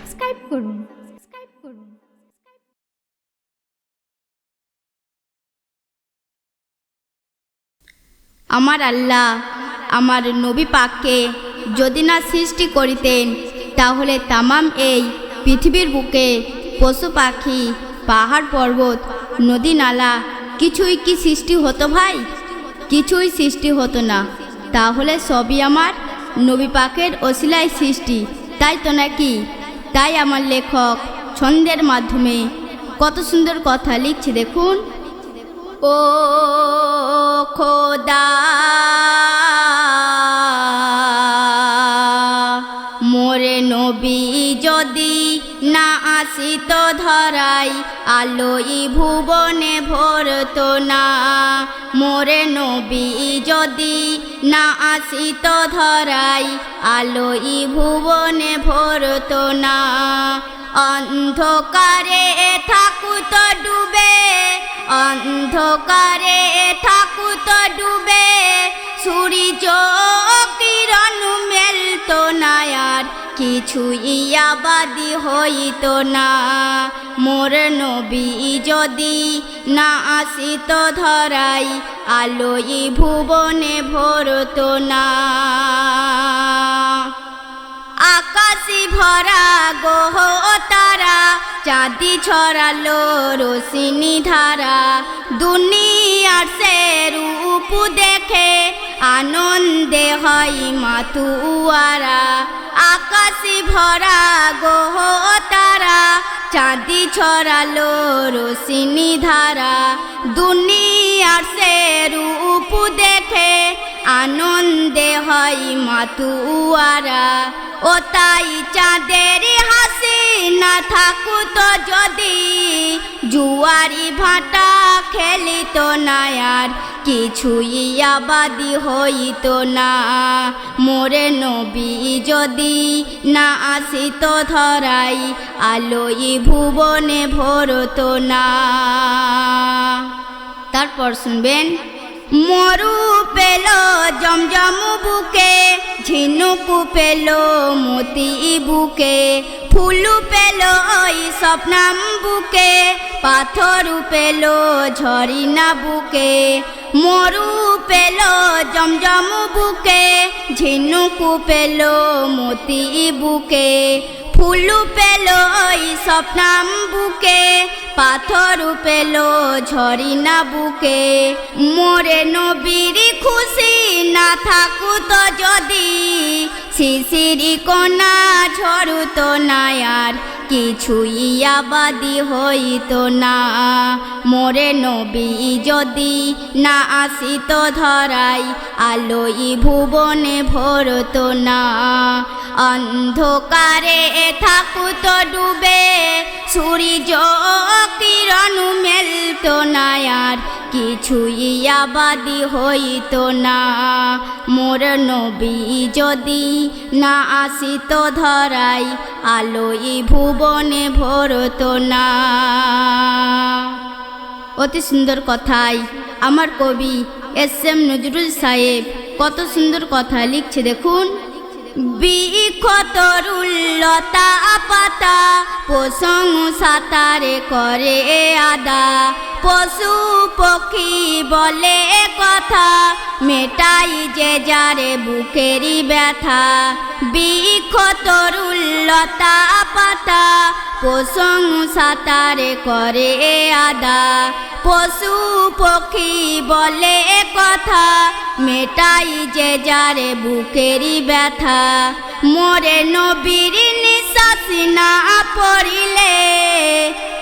Subscribe করুন। আমার আল্লাহ আমার নবী পাককে যদি না সৃষ্টি করিতেন তাহলে তামাম এই পৃথিবীর বুকে পশু পাখি পাহাড় পর্বত নদী নালা কিছুই কি সৃষ্টি হতো ভাই? কিছুই সৃষ্টি হতো না। তাহলে সবই আমার নবী পাকের ওসিলায় সৃষ্টি, তাই তো নাকি? তাই আমার লেখক ছন্দের মাধ্যমে কত সুন্দর কথা লিখছে দেখুন। ও খোদা মোরে নবী যদি না আসিত ধরাই আলোই ভুবনে ভরত না। মোরে নবী যদি না আসিত ধরাই আলোই ভুবনে ভরত না। অন্ধকারে থাকুত ডুবে, অন্ধকারে থাকুত ডুবে, সূর্য কিরণ মেলত না, আর কিছুই আবাদি হইত না। মোর নবী যদি না আসিত ধরাই আলোই ভুবনে ভরত না। আকাশি ভরা গোহ তারা, চাঁদি ছড়ালো রোশনি ধারা, দুনিয়ার সে রূপ দেখে আনন্দে হয় মাতুয়ারা। আকাশি ভরা গোহ তারা, চাঁদি ছড়ালো রোশনি ধারা, দুনিয়ার সে রূপ দেখে আনন্দে হয় মাতুয়ারা। ও তাই চাঁদের হাসি না থাকুত যদি, জুয়ারি ভাটা খেলিত না, আর কিছুই আবাদি হইত না। মোরে নবী যদি না আসিত ধরাই আলোই ভুবনে ভরত না। তারপর শুনবেন। মরু পেল জমজম বুকে, ঝিনুকু পেল মতি বুকে, ফুলু পেল ওই স্বপ্নাম বুকে, পাথরু পেল ঝরিনা বুকে। মরু পেল জমজম বুকে, ঝিনুকু পেল মতি বুকে, ফুলু পেল ওই স্বপ্নাম বুকে, পাথরু পেল ঝরিনা বুকে। মোরে নবীর খুশি না থাকুত যদি, শিশিরি কণা ঝরুত না, আর কিছুই আবাদি হইত না। মোরে নবী যদি না আসিত ধরাই আলোই ভুবনে ভরত না। অন্ধকারে থাকুত ডুবে, সূর্য কিরণ মেলত না, আর কিছুই আবাদি হইত না। মোর নবী যদি না আসিত ধরাই আলোই ভুবনে ভরত না। অতি সুন্দর কথায় আমার কবি এস.এম. নজরুল সাহেব কত সুন্দর কথা লিখছে দেখুন। বৃক্ষ তরুলতা পাতা, প্রশংসাতারে করে আদা, পশু পক্ষী বলে কথা, মেটাই যে যারে বুকেরই ব্যথা। বৃক্ষ তরুলতা পাতা, প্রশংসাতারে করে আদা, পশু পক্ষী বলে কথা, মেটাই যে যারে বুকেরই ব্যথা। মোরে নবীর নিঃশ্বাস না পড়িলে,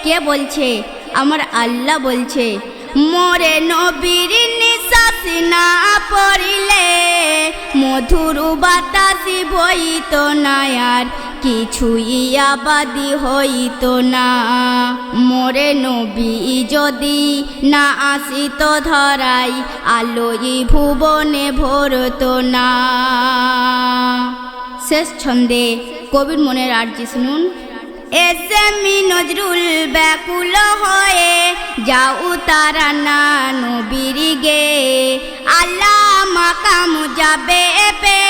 কে বলছে? আমার আল্লাহ বলছে। মোরে নবীর নিঃশ্বাস না পড়িলে, মধুর বাতাসি বইত না, আর কিছুই আবাদি হইত না। মোরে নবী যদি না আসিত ধরাই আলোই ভুবনে ভরত না। শেষ ছন্দে কবির মনের আরজি শুনুন। এসে মি নজরুল ব্যাকুল হয়ে যাও তারা না নবীর গে আল্লাহ মাকাম যাবে পে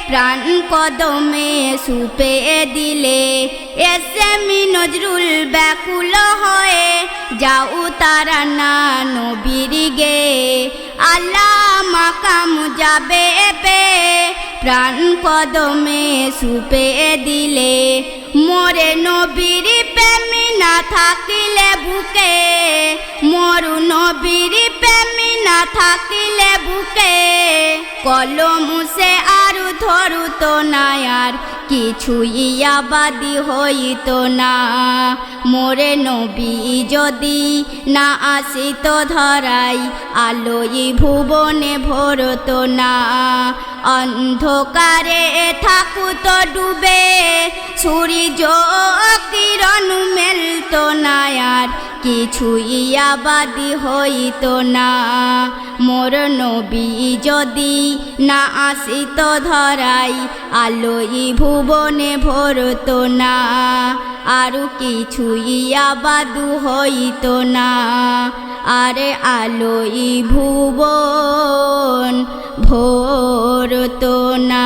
প্রাণ কদমে সুপে দিলে এসে মি নজরুল ব্যাকুল হয়ে যাও তারা না নবীর গে আল্লাহ মাকাম যাবে পে প্রাণ কদমে সুপে দিলে মোরে নবীর প্রেমী না থাকিলে বুকে মরু নবীর প্রেমী না থাকিলে বুকে কলম সে আরু ধরু তো না আর কিছুই আবাদি হইত না মোরে নবী যদি না আসিত ধরাই আলোই ভুবনে ভরত না অন্ধকারে থাকুত ডুবে সূর্য কিরণ মেলত না আর কিছুই আবাদি হইত না মোর নবী যদি না আসিত ধরাই আলোই ভুবনে ভরত না আরো কিছুই আবাদু হইত না আরে আলোই ভুবন ভরত না।